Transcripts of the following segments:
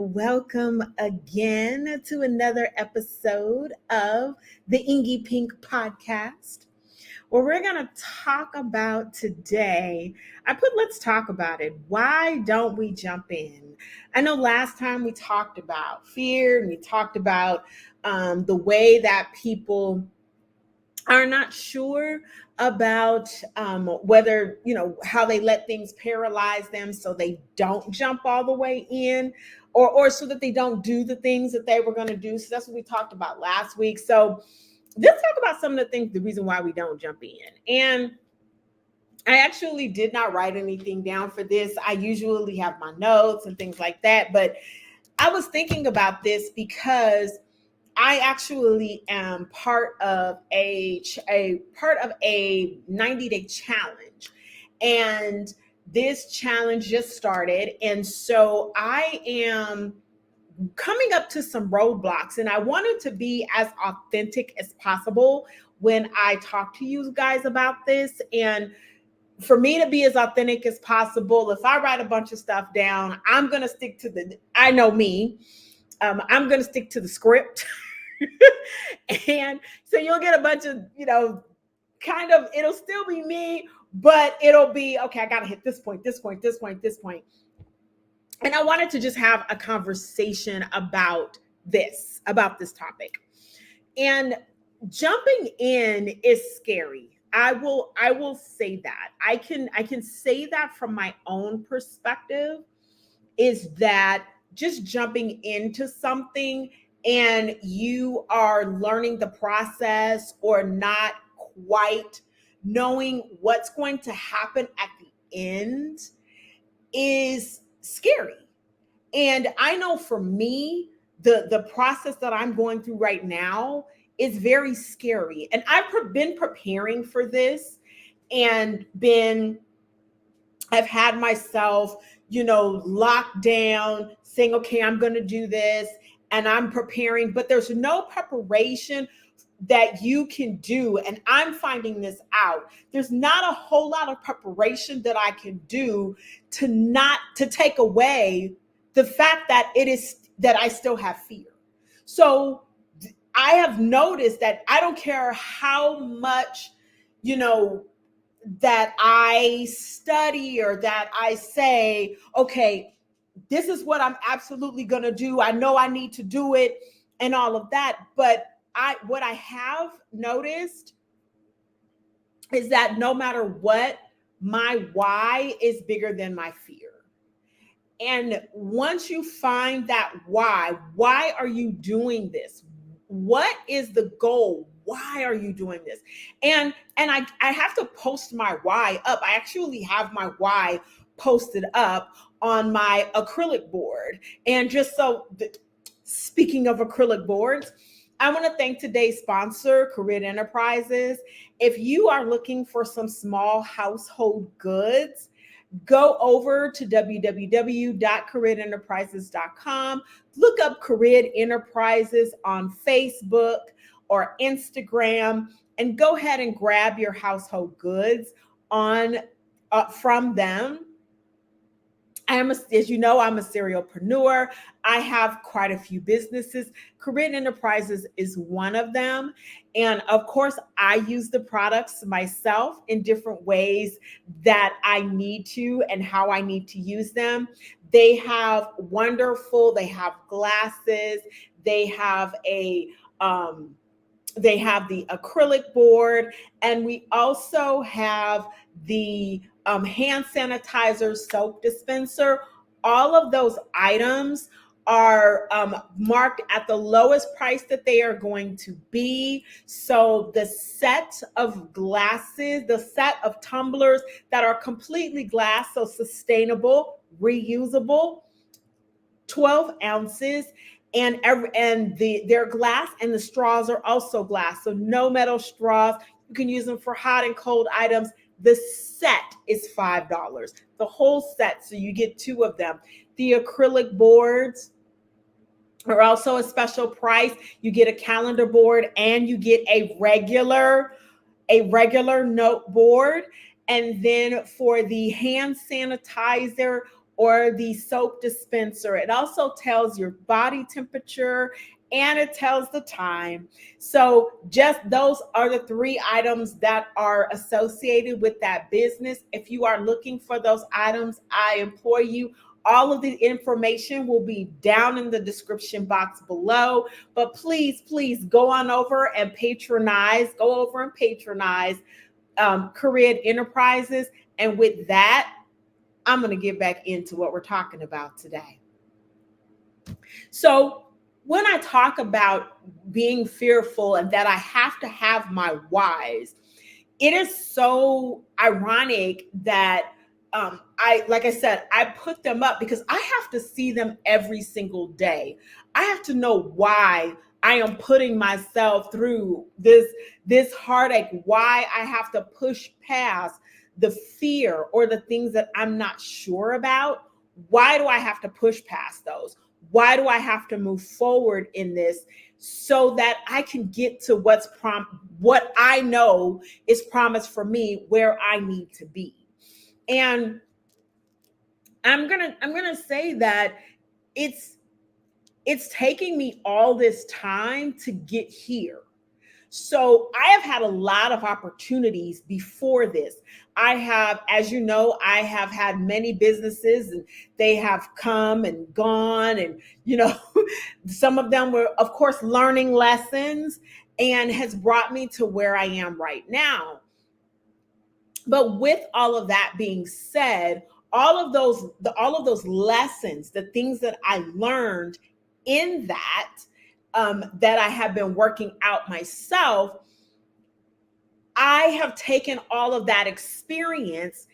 welcome again to another episode of the Ingrid Pink podcast, where we're going to talk about today. Let's talk about it. Why don't we jump in? I know last time we talked about fear and we talked about the way that people are not sure about whether, how they let things paralyze them so they don't jump all the way in, or so that they don't do the things that they were going to do. So that's what we talked about last week. So let's talk about some of the things, the reason why we don't jump in. And I actually did not write anything down for this. I usually have my notes and things like that, but I was thinking about this because I actually am part of a 90-day challenge, and this challenge just started, and so I am coming up to some roadblocks, and I wanted to be as authentic as possible when I talk to you guys about this. And for me to be as authentic as possible, if I write a bunch of stuff down, I'm going to stick to I know me, I'm going to stick to the script. And so you'll get a bunch of, it'll still be me, but it'll be, okay, I got to hit this point. And I wanted to just have a conversation about this topic. And jumping in is scary. I will say that. I can say that from my own perspective, is that just jumping into something and you are learning the process or not quite knowing what's going to happen at the end is scary. And I know for me, the process that I'm going through right now is very scary. And I've been preparing for this and I've had myself, locked down, saying, okay, I'm going to do this. And I'm preparing, but there's no preparation that you can do. And I'm finding this out. There's not a whole lot of preparation that I can do to take away the fact that I still have fear. So I have noticed that I don't care how much, that I study or that I say, okay, this is what I'm absolutely going to do. I know I need to do it and all of that. But what I have noticed is that no matter what, my why is bigger than my fear. And once you find that why are you doing this? What is the goal? Why are you doing this? And I have to post my why up. I actually have my why posted up on my acrylic board. And just so, speaking of acrylic boards, I want to thank today's sponsor, Ingrid Enterprises. If you are looking for some small household goods, go over to www.ingridenterprises.com. Look up Ingrid Enterprises on Facebook or Instagram, and go ahead and grab your household goods from them. As you know, I'm a serialpreneur. I have quite a few businesses. Ingrid Enterprises is one of them. And of course, I use the products myself in different ways that I need to and how I need to use them. They have they have glasses. They have the acrylic board, and we also have the hand sanitizer soap dispenser. All of those items are marked at the lowest price that they are going to be. So the set of glasses, the set of tumblers that are completely glass, so sustainable, reusable, 12 ounces, and they're glass, and the straws are also glass. So no metal straws. You can use them for hot and cold items. The set is $5, the whole set. So you get two of them. The acrylic boards are also a special price. You get a calendar board and you get a regular note board. And then for the hand sanitizer or the soap dispenser. It also tells your body temperature and it tells the time. So just those are the three items that are associated with that business. If you are looking for those items, I implore you, all of the information will be down in the description box below. But please, please go on over and patronize Korean Enterprises. And with that, I'm going to get back into what we're talking about today. So, when I talk about being fearful and that I have to have my whys, it is so ironic that like I said, I put them up because I have to see them every single day. I have to know why I am putting myself through this heartache, why I have to push past the fear or the things that I'm not sure about. Why do I have to push past those? Why do I have to move forward in this so that I can get to what I know is promised for me, where I need to be? And I'm gonna say that it's taking me all this time to get here. So I have had a lot of opportunities before this. I have, as you know, I have had many businesses and they have come and gone. And, some of them were, of course, learning lessons and has brought me to where I am right now. But with all of that being said, all of those lessons, the things that I learned in that I have been working out myself, I have taken all of that experience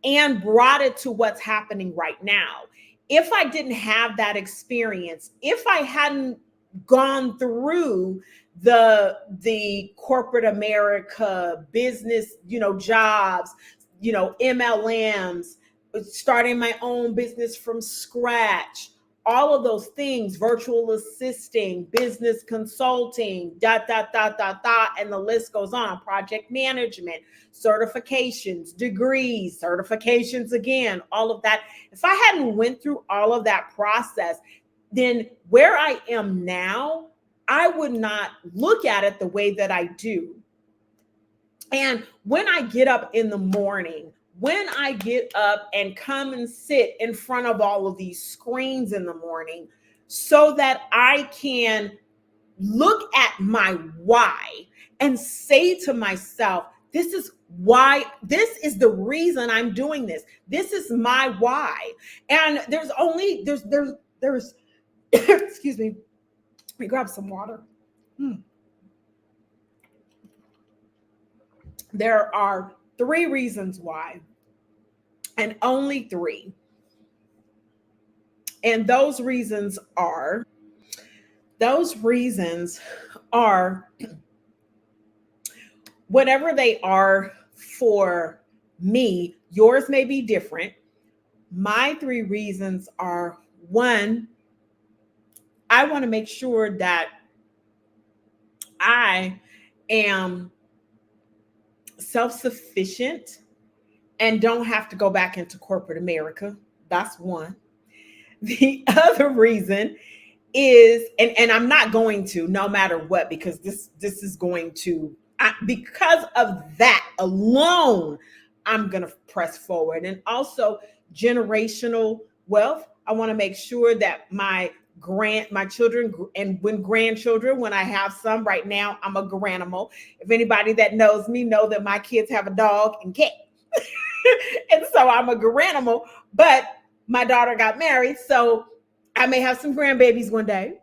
and brought it to what's happening right now. If I didn't have that experience, if I hadn't gone through the corporate America business, jobs, MLMs, starting my own business from scratch, all of those things, virtual assisting, business consulting, and the list goes on, project management, certifications, degrees, certifications again, all of that. If I hadn't went through all of that process, then where I am now, I would not look at it the way that I do. And when I get up in the morning, when I get up and come and sit in front of all of these screens in the morning so that I can look at my why and say to myself, this is the reason I'm doing this. This is my why. And there's excuse me, let me grab some water. There are 3 reasons why, and only 3. And those reasons are whatever they are for me. Yours may be different. My 3 reasons are: 1, I want to make sure that I am self-sufficient and don't have to go back into corporate America. That's 1. The other reason is, and I'm not going to, no matter what, because this is going to, because of that alone, I'm going to press forward. And also generational wealth. I want to make sure that my children and grandchildren, when I have some. Right now, I'm a granimal. If anybody that knows me know that my kids have a dog and cat. And so I'm a granimal, but my daughter got married, so I may have some grandbabies one day.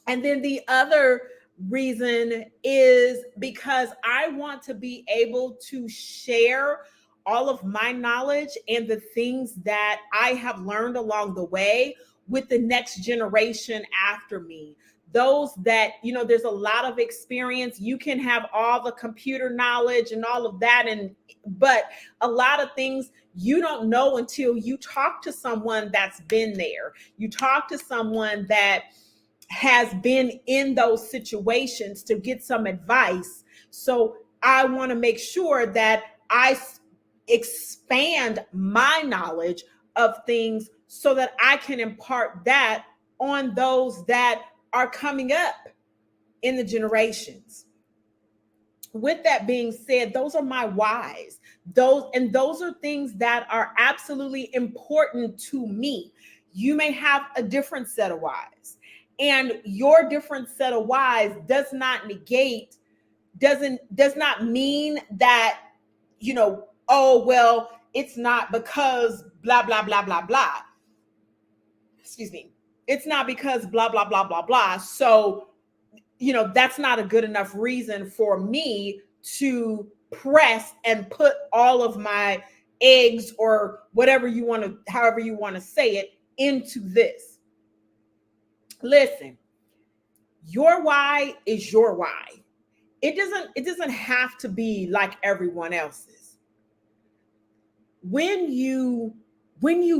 And then the other reason is because I want to be able to share all of my knowledge and the things that I have learned along the way with the next generation after me. Those that, there's a lot of experience. You can have all the computer knowledge and all of that, but a lot of things you don't know until you talk to someone that's been there. You talk to someone that has been in those situations to get some advice. So I want to make sure that I expand my knowledge of things so that I can impart that on those that are coming up in the generations. With that being said, those are my whys. Those are things that are absolutely important to me. You may have a different set of whys, and your different set of whys does not negate, does not mean that, oh well, it's not because blah blah blah blah blah. Excuse me. It's not because blah blah blah blah blah. So that's not a good enough reason for me to press and put all of my eggs, or whatever you want to, however you want to say it, into this. Listen, your why is your why. It doesn't have to be like everyone else's. When you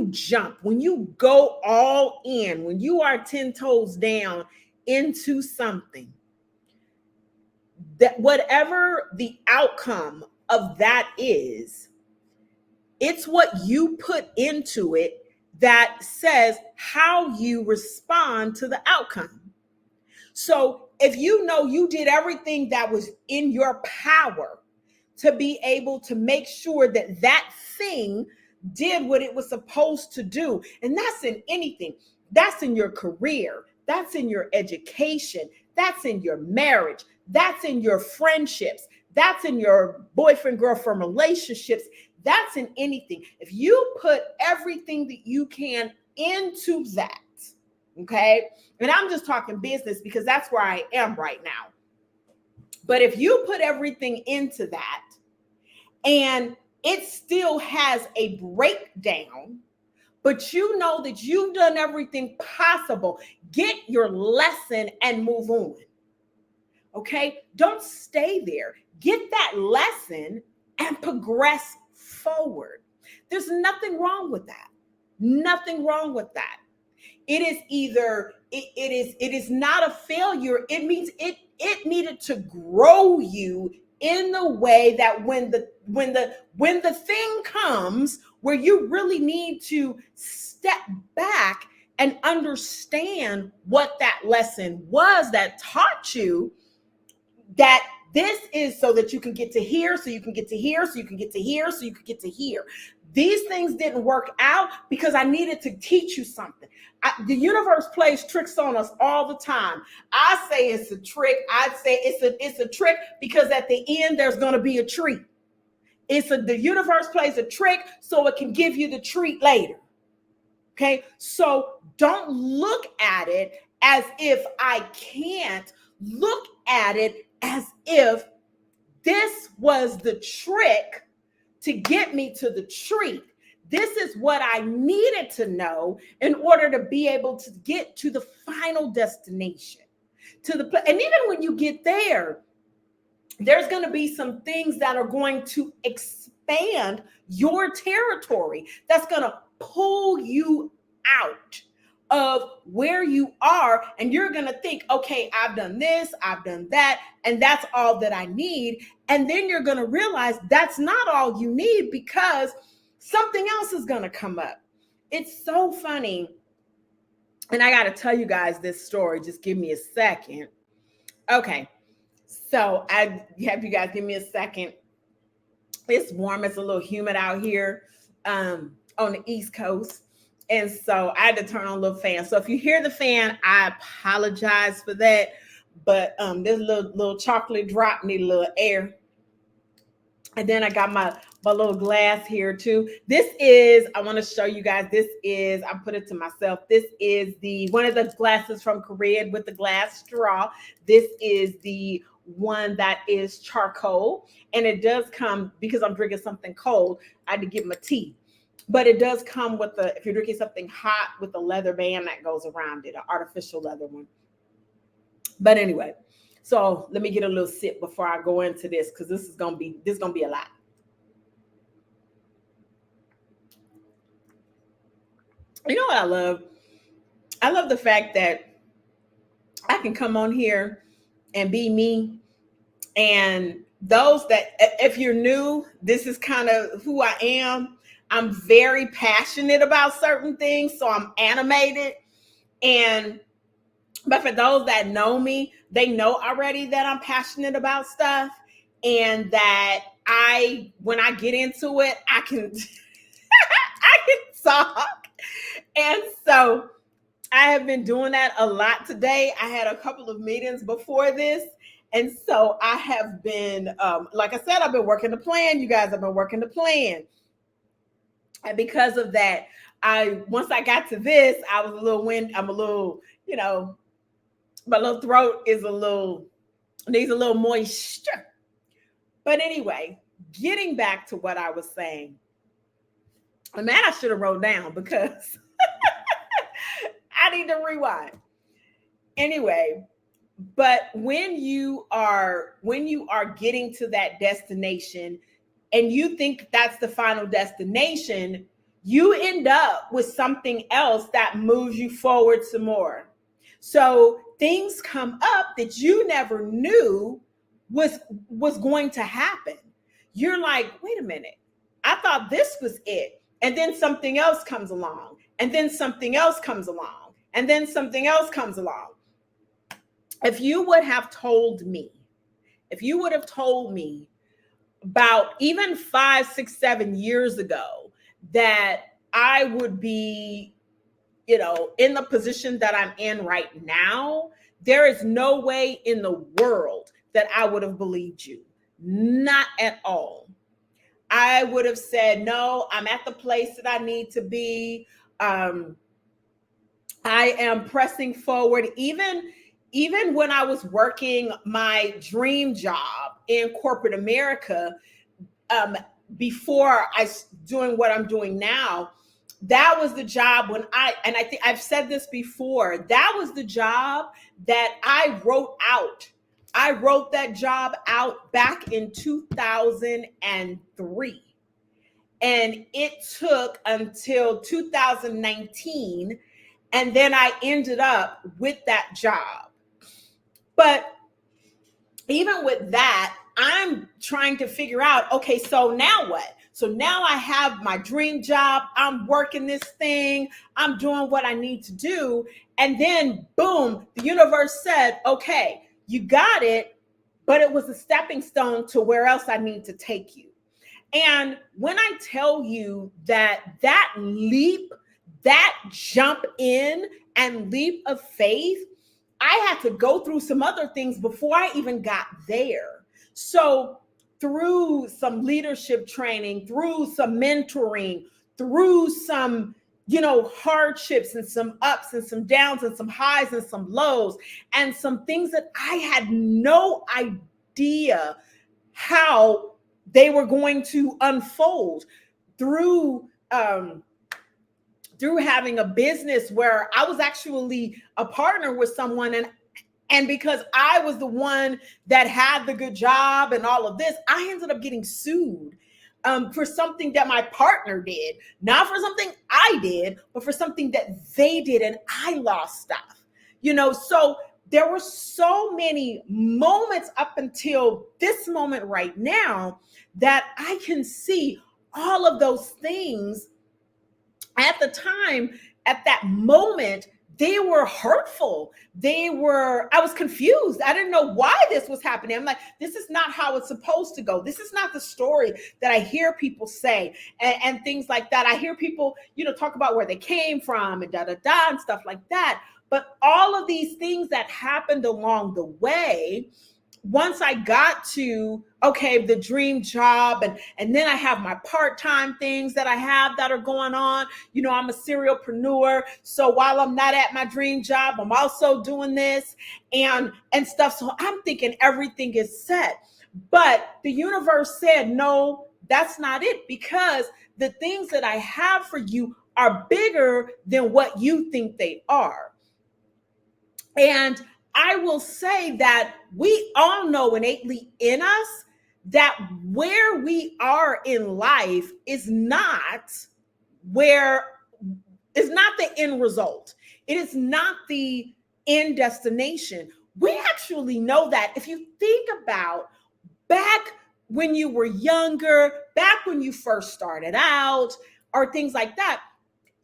jump, when you go all in, when you are 10 toes down into something, that whatever the outcome of that is, it's what you put into it that says how you respond to the outcome. So if you did everything that was in your power to be able to make sure that that thing did what it was supposed to do, and that's in anything, that's in your career, that's in your education, that's in your marriage, that's in your friendships, that's in your boyfriend, girlfriend relationships, that's in anything. If you put everything that you can into that, okay? And I'm just talking business because that's where I am right now. But if you put everything into that and it still has a breakdown, but you know that you've done everything possible, get your lesson and move on. Okay? Don't stay there. Get that lesson and progress forward. There's nothing wrong with that. Nothing wrong with that. It is either, it is not a failure. It means it needed to grow you in the way that when the thing comes where you really need to step back and understand what that lesson was that taught you, that this is so that you can get to here, so you can get to here, so you can get to here, so you can get to here. These things didn't work out because I needed to teach you something. The universe plays tricks on us all the time. I say it's a trick. I'd say it's a trick because at the end there's going to be a treat. The universe plays a trick so it can give you the treat later. Okay, so don't look at it as if I can't. Look at it as if this was the trick to get me to the treat. This is what I needed to know in order to be able to get to the final destination, to the and even when you get there, there's going to be some things that are going to expand your territory. That's going to pull you out of where you are, and you're going to think, okay, I've done this, I've done that, and that's all that I need. And then you're going to realize that's not all you need because something else is going to come up. It's so funny. And I got to tell you guys this story. Just give me a second. Okay. So I have you guys give me a second. It's warm. It's a little humid out here on the East Coast. And so I had to turn on a little fan. So if you hear the fan, I apologize for that. But this little chocolate drop need a little air. And then I got my little glass here too. This is, I want to show you guys, this is, I put it to myself. This is one of the glasses from Korea with the glass straw. This is the one that is charcoal. And it does come, because I'm drinking something cold, I had to get my tea. But it does come with if you're drinking something hot, with a leather band that goes around it, an artificial leather one. But anyway, so let me get a little sip before I go into this, because this is gonna be a lot. You know what I love? I love the fact that I can come on here and be me. And those that, if you're new, this is kind of who I am. I'm very passionate about certain things, so I'm animated. But for those that know me, they know already that I'm passionate about stuff, and that when I get into it, I can I can talk. And so I have been doing that a lot today. I had a couple of meetings before this. And so I have been, like I said, I've been working the plan. You guys have been working the plan. And because of that, once I got to this, I was a little I'm a little, my little throat needs a little moisture. But anyway, getting back to what I was saying, and man, I should have wrote down because I need to rewind. Anyway, but when you are getting to that destination and you think that's the final destination, you end up with something else that moves you forward some more. So things come up that you never knew was going to happen. You're like, wait a minute, I thought this was it. And then something else comes along. And then something else comes along. And then something else comes along. If you would have told me about even 5, 6, 7 years ago that I would be, in the position that I'm in right now, there is no way in the world that I would have believed you. Not at all. I would have said, no, I'm at the place that I need to be. I am pressing forward. Even when I was working my dream job in corporate America, before I doing what I'm doing now, that was the job and I think I've said this before, that was the job that I wrote out. I wrote that job out back in 2003. And it took until 2019. And then I ended up with that job. But even with that, I'm trying to figure out, okay, so now what? So now I have my dream job. I'm working this thing. I'm doing what I need to do. And then boom, the universe said, okay, you got it, but it was a stepping stone to where else I need to take you. And when I tell you that leap, that jump in and leap of faith, I had to go through some other things before I even got there. So through some leadership training, through some mentoring, through some, hardships and some ups and some downs and some highs and some lows and some things that I had no idea how they were going to unfold, through having a business where I was actually a partner with someone, and because I was the one that had the good job and all of this, I ended up getting sued for something that my partner did, not for something I did, but for something that they did, and I lost stuff. So there were so many moments up until this moment right now that I can see all of those things at the time, at that moment. They were hurtful. I was confused. I didn't know why this was happening. I'm like, this is not how it's supposed to go. This is not the story that I hear people say and things like that. I hear people, talk about where they came from and and stuff like that. But all of these things that happened along the way, once I got to, okay, the dream job, and then I have my part-time things that I have that are going on. I'm a serialpreneur. So while I'm not at my dream job, I'm also doing this and stuff. So I'm thinking everything is set. But the universe said, no, that's not it, because the things that I have for you are bigger than what you think they are. And I will say that we all know innately in us that where we are in life is not the end result. It is not the end destination. We actually know that. If you think about back when you were younger, back when you first started out, or things like that,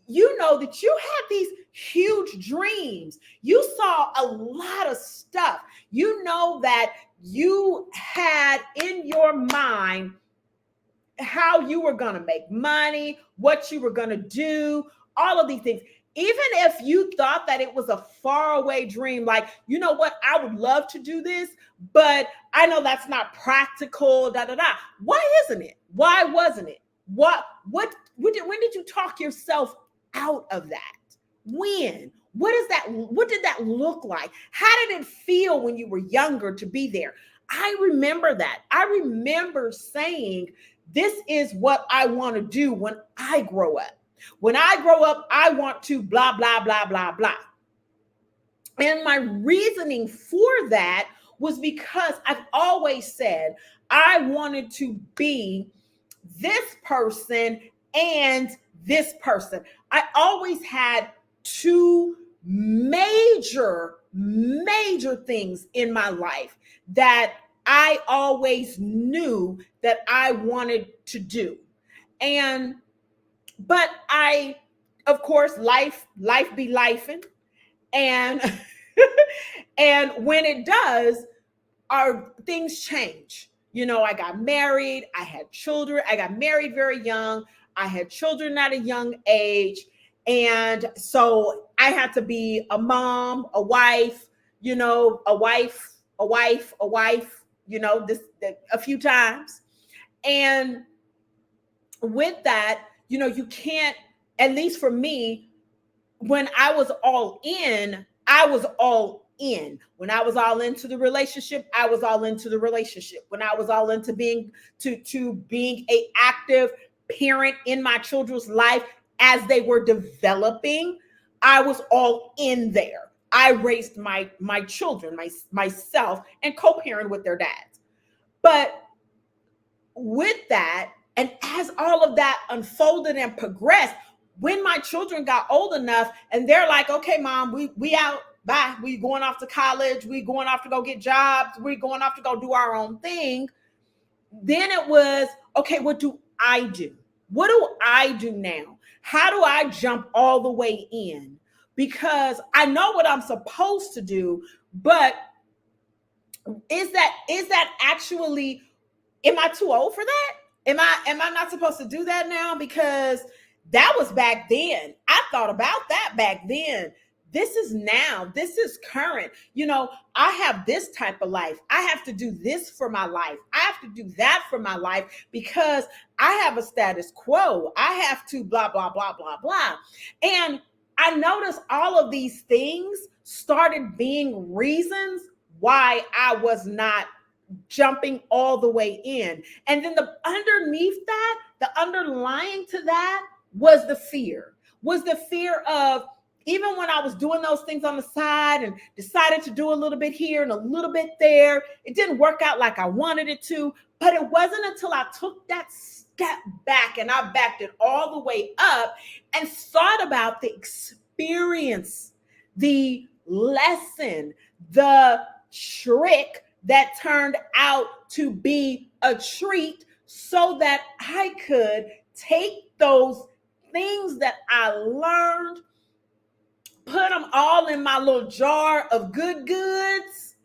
you know that you had these huge dreams. You saw a lot of stuff. You know that you had in your mind how you were going to make money, what you were going to do, all of these things. Even if you thought that it was a faraway dream, like, you know what, I would love to do this, but I know that's not practical, da da da. Why isn't it? Why wasn't it? When did you talk yourself out of that? When? What did that look like? How did it feel when you were younger to be there? I remember that. I remember saying, this is what I want to do when I grow up. When I grow up, I want to blah, blah, blah, blah, blah. And my reasoning for that was because I've always said I wanted to be this person and this person. I always had two major things in my life that I always knew that I wanted to do. But of course, life be lifing. And, and when it does, our things change. You know, I got married, I had children, I got married very young, I had children at a young age. And so I had to be a mom, a wife, you know, a wife, you know, a few times. And with that, you know, you can't, at least for me, when I was all in, I was all in. When I was all into the relationship, I was all into the relationship. When I was all into being a active parent in my children's life as they were developing, I was all in there. I raised my children, myself, and co-parent with their dads. But with that, and as all of that unfolded and progressed, when my children got old enough and they're like, okay, mom, we out, bye. We going off to college. We going off to go get jobs. We going off to go do our own thing. Then it was, okay, what do I do? What do I do now? How do I jump all the way in? Because I know what I'm supposed to do, but is that actually, am I too old for that? Am I not supposed to do that now? Because that was back then. I thought about that back then. This is now. This is current. You know, I have this type of life. I have to do this for my life. I have to do that for my life because I have a status quo. I have to blah, blah, blah, blah, blah. And I noticed all of these things started being reasons why I was not jumping all the way in. And then the underlying to that was the fear of, even when I was doing those things on the side and decided to do a little bit here and a little bit there, it didn't work out like I wanted it to. But it wasn't until I took that step back and I backed it all the way up and thought about the experience, the lesson, the trick that turned out to be a treat, so that I could take those things that I learned, put them all in my little jar of good goods,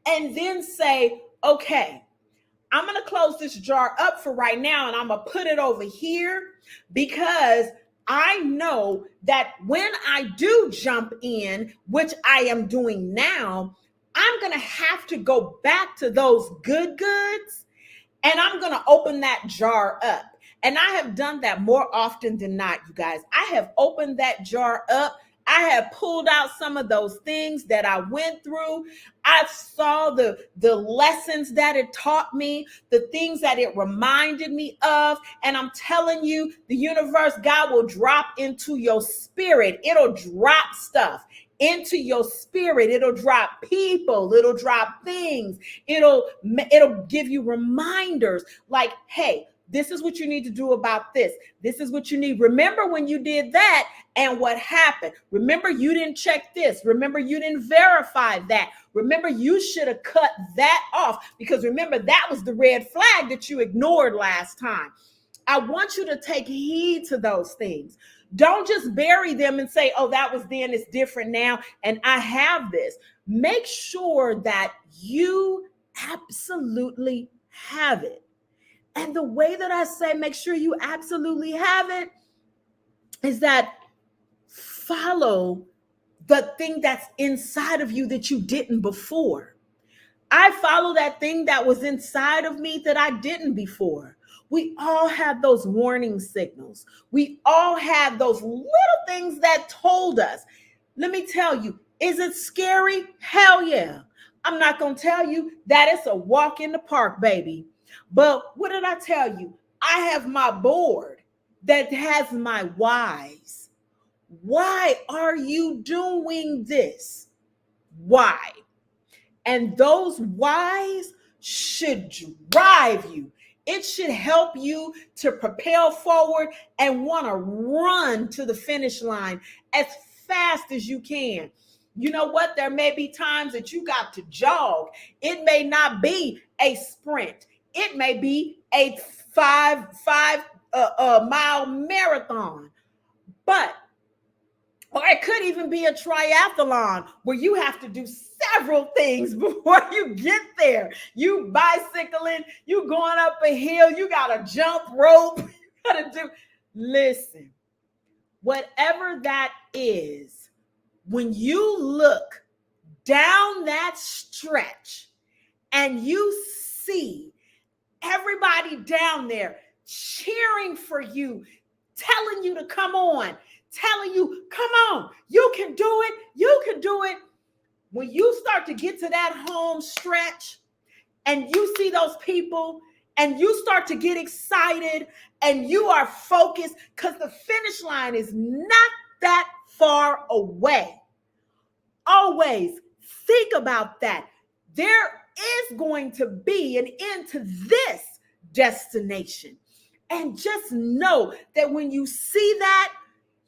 and then say, okay, I'm going to close this jar up for right now and I'm going to put it over here, because I know that when I do jump in, which I am doing now, I'm going to have to go back to those good goods and I'm going to open that jar up. And I have done that more often than not, you guys. I have opened that jar up. I have pulled out some of those things that I went through. I saw the lessons that it taught me, the things that it reminded me of. And I'm telling you, the universe, God will drop into your spirit. It'll drop stuff into your spirit. It'll drop people. It'll drop things. It'll give you reminders like, hey, this is what you need to do about this. This is what you need. Remember when you did that and what happened? Remember you didn't check this. Remember you didn't verify that. Remember you should have cut that off, because remember that was the red flag that you ignored last time. I want you to take heed to those things. Don't just bury them and say, oh, that was then, it's different now, and I have this. Make sure that you absolutely have it. And the way that I say make sure you absolutely have it is that follow the thing that's inside of you that you didn't before. I follow that thing that was inside of me that I didn't before. We all have those warning signals. We all have those little things that told us. Let me tell you, is it scary? Hell yeah. I'm not going to tell you that it's a walk in the park, baby. But what did I tell you? I have my board that has my whys. Why are you doing this? Why? And those whys should drive you. It should help you to propel forward and want to run to the finish line as fast as you can. You know what? There may be times that you got to jog. It may not be a sprint. It may be a five mile marathon. Or it could even be a triathlon where you have to do several things before you get there. You bicycling, you going up a hill, you got to jump rope, you got to do. Listen, whatever that is, when you look down that stretch and you see everybody down there cheering for you, telling you to come on, telling you, come on, you can do it, you can do it. When you start to get to that home stretch and you see those people and you start to get excited and you are focused because the finish line is not that far away. Always think about that. There is going to be an end to this destination. And just know that when you see that,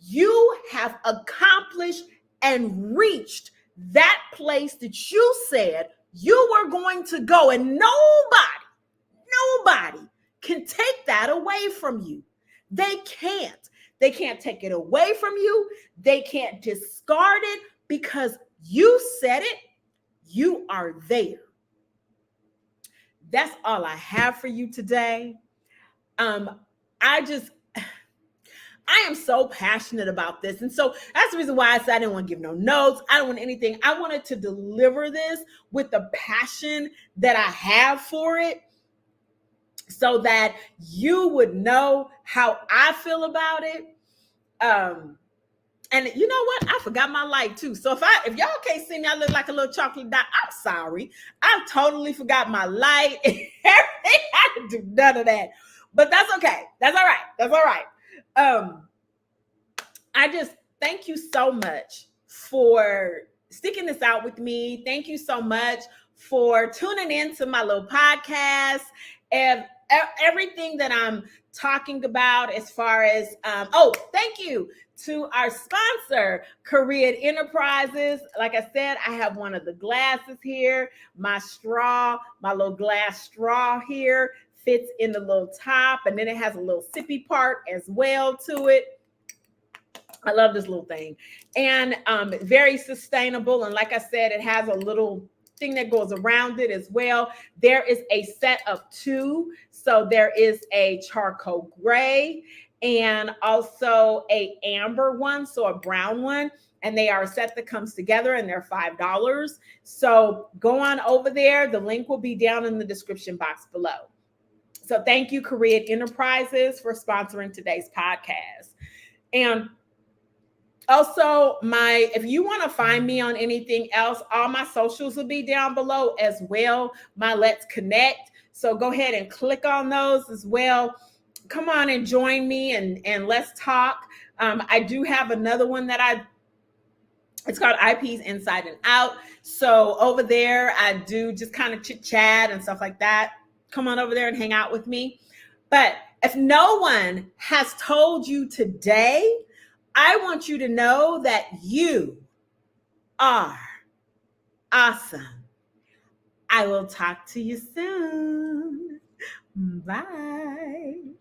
you have accomplished and reached that place that you said you were going to go. And nobody can take that away from you. They can't. They can't take it away from you. They can't discard it because you said it. You are there. That's all I have for you today. I am so passionate about this. And so that's the reason why I said I didn't want to give no notes. I don't want anything. I wanted to deliver this with the passion that I have for it so that you would know how I feel about it. And you know what? I forgot my light too. So if y'all can't see me, I look like a little chocolate dot. I'm sorry. I totally forgot my light. I didn't do none of that. But that's okay. That's all right. That's all right. I just thank you so much for sticking this out with me. Thank you so much for tuning in to my little podcast and everything that I'm talking about as far as, thank you to our sponsor, Korean Enterprises. Like I said, I have one of the glasses here, my little glass straw here fits in the little top, and then it has a little sippy part as well to it. I love this little thing, and very sustainable. And like I said, it has a little thing that goes around it as well. There is a set of two. So there is a charcoal gray and also a amber one, so a brown one. And they are a set that comes together and they're $5. So go on over there. The link will be down in the description box below. So thank you, Korean Enterprises, for sponsoring today's podcast. And also, if you want to find me on anything else, all my socials will be down below as well. My Let's Connect. So go ahead and click on those as well. Come on and join me and let's talk. I do have another one it's called IPs Inside and Out. So over there, I do just kind of chit chat and stuff like that. Come on over there and hang out with me. But if no one has told you today, I want you to know that you are awesome. I will talk to you soon. Bye.